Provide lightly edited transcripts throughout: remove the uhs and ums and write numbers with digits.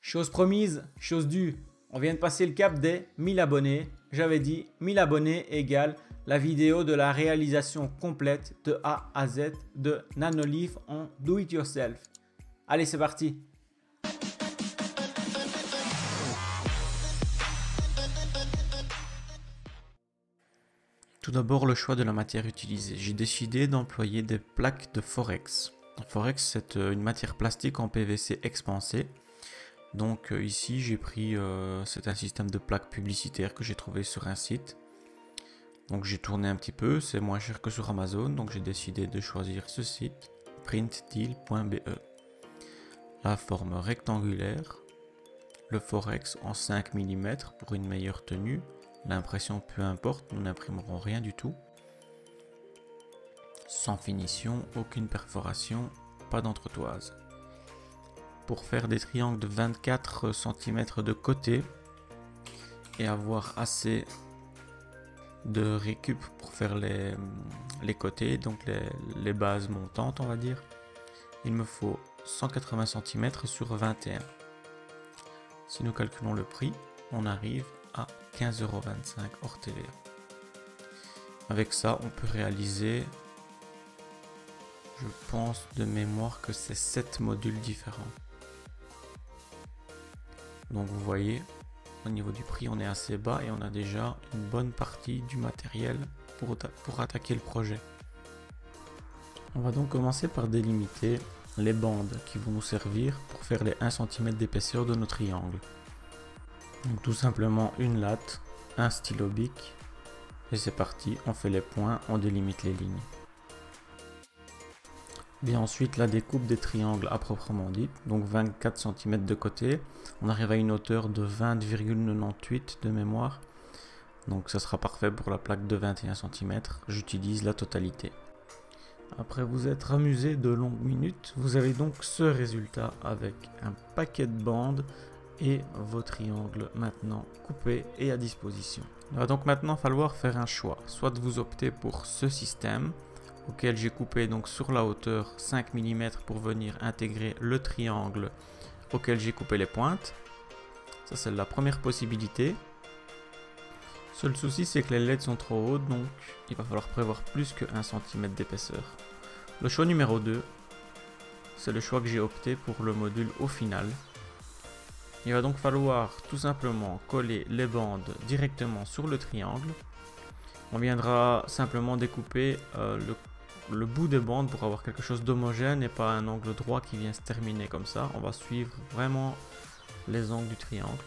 Chose promise, chose due. On vient de passer le cap des 1000 abonnés. J'avais dit 1000 abonnés égale la vidéo de la réalisation complète de A à Z de Nanoleaf en do it yourself. Allez, c'est parti. Tout d'abord, le choix de la matière utilisée. J'ai décidé d'employer des plaques de Forex. Forex, c'est une matière plastique en PVC expansé. Donc ici, j'ai pris, c'est un système de plaques publicitaires que j'ai trouvé sur un site. Donc j'ai tourné un petit peu, c'est moins cher que sur Amazon, donc j'ai décidé de choisir ce site, printdeal.be. La forme rectangulaire, le Forex en 5 mm pour une meilleure tenue. L'impression, peu importe, nous n'imprimerons rien du tout. Sans finition, aucune perforation, pas d'entretoise. Pour faire des triangles de 24 cm de côté et avoir assez de récup pour faire les côtés, donc les bases montantes, on va dire, il me faut 180 cm sur 21. Si nous calculons le prix, on arrive à 15,25 € hors TVA. Avec ça, on peut réaliser, je pense de mémoire que c'est 7 modules différents. Donc vous voyez, au niveau du prix, on est assez bas et on a déjà une bonne partie du matériel pour attaquer le projet. On va donc commencer par délimiter les bandes qui vont nous servir pour faire les 1 cm d'épaisseur de nos triangles. Donc tout simplement une latte, un stylo bic et c'est parti, on fait les points, on délimite les lignes. Bien ensuite la découpe des triangles à proprement dit, donc 24 cm de côté, on arrive à une hauteur de 20,98 de mémoire, donc ça sera parfait pour la plaque de 21 cm, j'utilise la totalité. Après vous être amusé de longues minutes, vous avez donc ce résultat avec un paquet de bandes et vos triangles maintenant coupés et à disposition. Il va donc maintenant falloir faire un choix, soit vous optez pour ce système, auquel j'ai coupé donc sur la hauteur 5 mm pour venir intégrer le triangle auquel j'ai coupé les pointes. Ça c'est la première possibilité. Seul souci c'est que les LED sont trop hautes, donc il va falloir prévoir plus que 1 cm d'épaisseur. Le choix numéro 2, c'est le choix que j'ai opté pour le module au final. Il va donc falloir tout simplement coller les bandes directement sur le triangle. On viendra simplement découper le bout des bandes pour avoir quelque chose d'homogène et pas un angle droit qui vient se terminer comme ça. On va suivre vraiment les angles du triangle.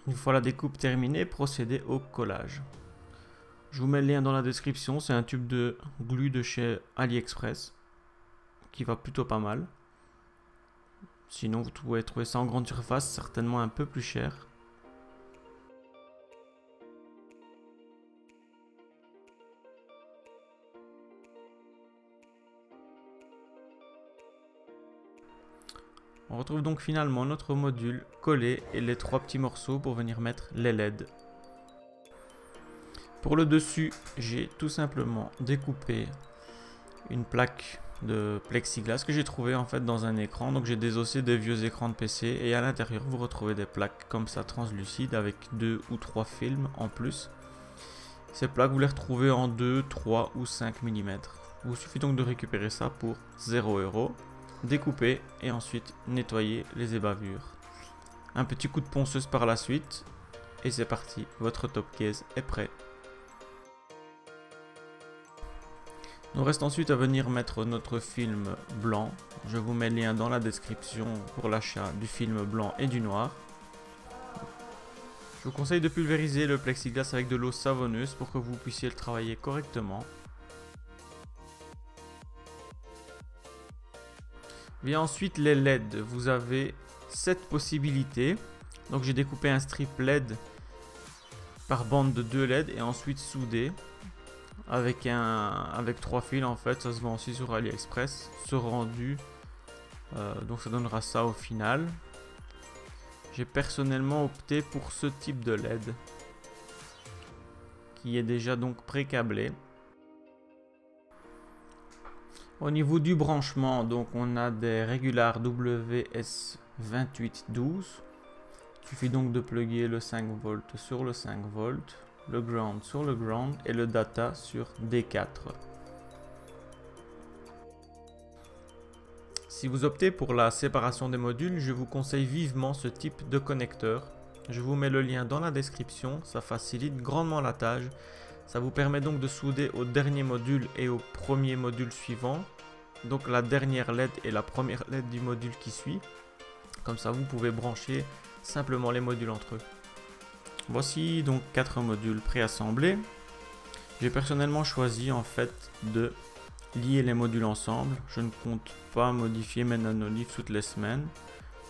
Une fois la découpe terminée, procédez au collage. Je vous mets le lien dans la description, c'est un tube de glue de chez AliExpress qui va plutôt pas mal. Sinon vous pouvez trouver ça en grande surface, certainement un peu plus cher. On retrouve donc finalement notre module collé et les 3 petits morceaux pour venir mettre les LED. Pour le dessus, j'ai tout simplement découpé une plaque de plexiglas que j'ai trouvé en fait dans un écran. Donc j'ai désossé des vieux écrans de PC et à l'intérieur vous retrouvez des plaques comme ça translucides avec 2 ou 3 films en plus. Ces plaques vous les retrouvez en 2, 3 ou 5 mm. Il vous suffit donc de récupérer ça pour 0 €. Découper et ensuite nettoyer les ébavures. Un petit coup de ponceuse par la suite et c'est parti, votre top case est prêt. Nous reste ensuite à venir mettre notre film blanc. Je vous mets le lien dans la description pour l'achat du film blanc et du noir. Je vous conseille de pulvériser le plexiglas avec de l'eau savonneuse pour que vous puissiez le travailler correctement. Vient ensuite les LED. Vous avez 7 possibilités. Donc j'ai découpé un strip LED par bande de 2 LED et ensuite soudé avec 3 fils. En fait, ça se vend aussi sur AliExpress, ce rendu. Donc ça donnera ça au final. J'ai personnellement opté pour ce type de LED qui est déjà donc pré-câblé. Au niveau du branchement, donc on a des régulars WS2812. Il suffit donc de plugger le 5 volts sur le 5 volts, le ground sur le ground et le data sur D4. Si vous optez pour la séparation des modules, je vous conseille vivement ce type de connecteur. Je vous mets le lien dans la description, ça facilite grandement la tâche. Ça vous permet donc de souder au dernier module et au premier module suivant. Donc la dernière LED et la première LED du module qui suit. Comme ça vous pouvez brancher simplement les modules entre eux. Voici donc 4 modules préassemblés. J'ai personnellement choisi en fait de lier les modules ensemble. Je ne compte pas modifier mes nanoliths toutes les semaines.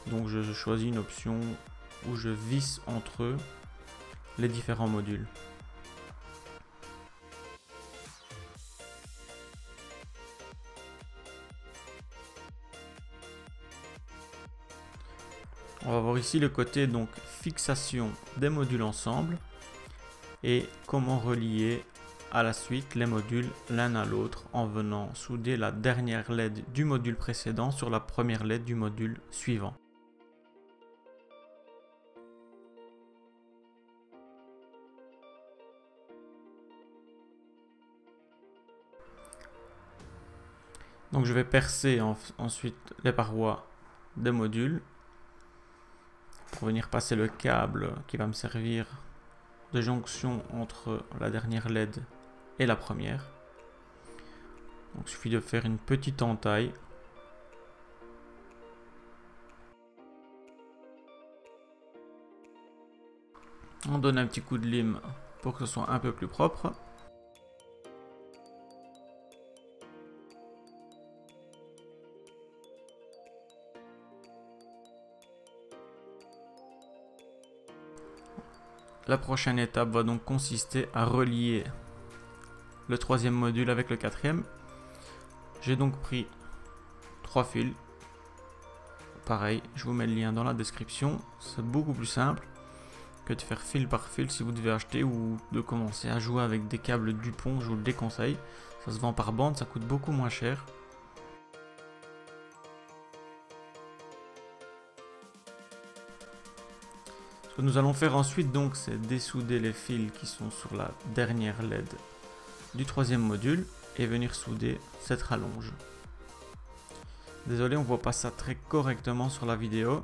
Donc je choisis une option où je visse entre eux les différents modules. On va voir ici le côté donc fixation des modules ensemble et comment relier à la suite les modules l'un à l'autre en venant souder la dernière LED du module précédent sur la première LED du module suivant. Donc je vais percer ensuite les parois des modules pour venir passer le câble qui va me servir de jonction entre la dernière LED et la première. Donc il suffit de faire une petite entaille. On donne un petit coup de lime pour que ce soit un peu plus propre. La prochaine étape va donc consister à relier le troisième module avec le quatrième. J'ai donc pris 3 fils. Pareil, je vous mets le lien dans la description. C'est beaucoup plus simple que de faire fil par fil si vous devez acheter ou de commencer à jouer avec des câbles Dupont. Je vous le déconseille. Ça se vend par bande, ça coûte beaucoup moins cher. Ce que nous allons faire ensuite donc c'est dessouder les fils qui sont sur la dernière LED du troisième module et venir souder cette rallonge. Désolé, on voit pas ça très correctement sur la vidéo.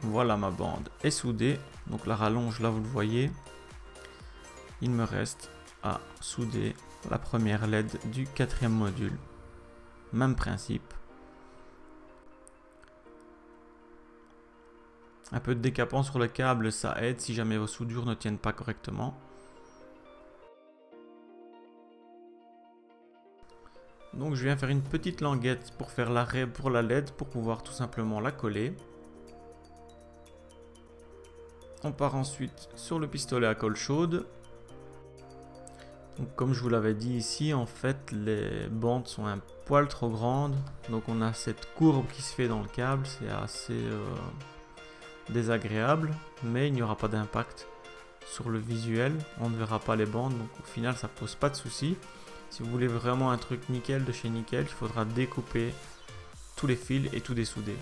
Voilà, ma bande est soudée, donc la rallonge là vous le voyez. Il me reste à souder la première LED du quatrième module. Même principe. Un peu de décapant sur le câble, ça aide si jamais vos soudures ne tiennent pas correctement. Donc je viens faire une petite languette pour faire l'arrêt pour la LED pour pouvoir tout simplement la coller. On part ensuite sur le pistolet à colle chaude. Donc, comme je vous l'avais dit ici, en fait les bandes sont un poil trop grandes. Donc on a cette courbe qui se fait dans le câble, c'est assez désagréable. Mais il n'y aura pas d'impact sur le visuel, on ne verra pas les bandes. Donc au final ça pose pas de souci. Si vous voulez vraiment un truc nickel de chez Nickel, il faudra découper tous les fils et tout dessouder.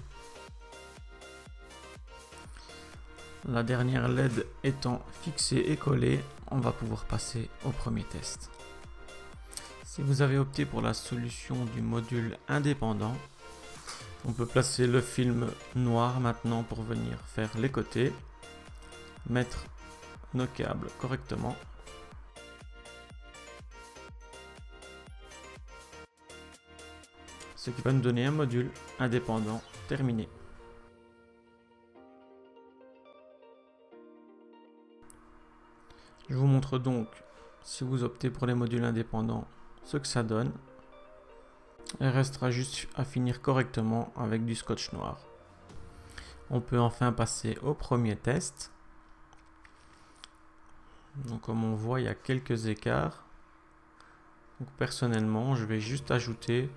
La dernière LED étant fixée et collée, on va pouvoir passer au premier test. Si vous avez opté pour la solution du module indépendant, on peut placer le film noir maintenant pour venir faire les côtés, mettre nos câbles correctement. Ce qui va nous donner un module indépendant terminé. Je vous montre donc, si vous optez pour les modules indépendants, ce que ça donne. Il restera juste à finir correctement avec du scotch noir. On peut enfin passer au premier test. Donc comme on voit, il y a quelques écarts. Donc personnellement, je vais juste ajouter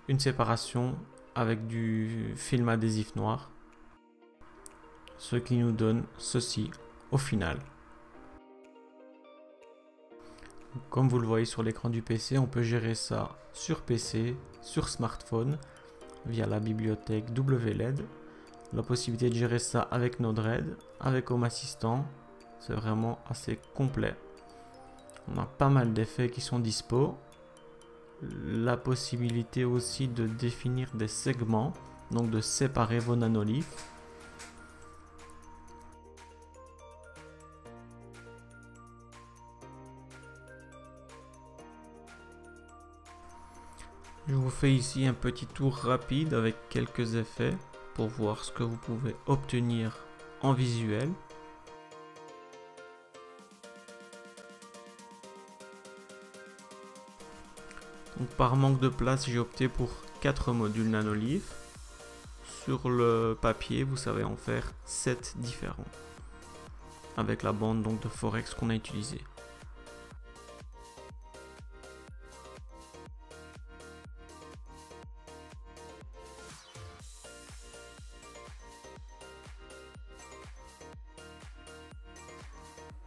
une séparation avec du film adhésif noir. Ce qui nous donne ceci au final. Comme vous le voyez sur l'écran du PC, on peut gérer ça sur PC, sur smartphone, via la bibliothèque WLED. La possibilité de gérer ça avec Node-RED, avec Home Assistant, c'est vraiment assez complet. On a pas mal d'effets qui sont dispo. La possibilité aussi de définir des segments, donc de séparer vos nanoliths. Je vous fais ici un petit tour rapide avec quelques effets pour voir ce que vous pouvez obtenir en visuel. Donc par manque de place, j'ai opté pour 4 modules nanolith. Sur le papier, vous savez en faire 7 différents avec la bande donc de Forex qu'on a utilisée.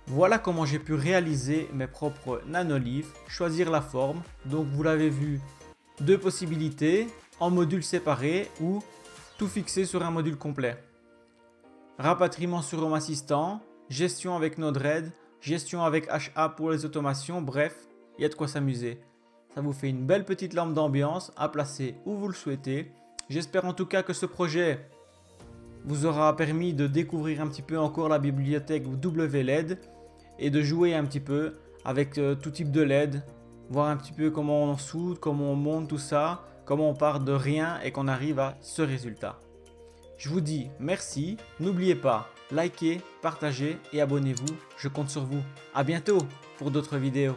Voilà comment j'ai pu réaliser mes propres nanoliths, choisir la forme. Donc vous l'avez vu, deux possibilités, en modules séparés ou tout fixé sur un module complet. Rapatriement sur Home Assistant, gestion avec Node-RED, gestion avec HA pour les automations, bref, il y a de quoi s'amuser. Ça vous fait une belle petite lampe d'ambiance à placer où vous le souhaitez. J'espère en tout cas que ce projet vous aura permis de découvrir un petit peu encore la bibliothèque WLED et de jouer un petit peu avec tout type de LED, voir un petit peu comment on soude, comment on monte tout ça, comment on part de rien et qu'on arrive à ce résultat. Je vous dis merci, n'oubliez pas, likez, partagez et abonnez-vous, je compte sur vous. À bientôt pour d'autres vidéos.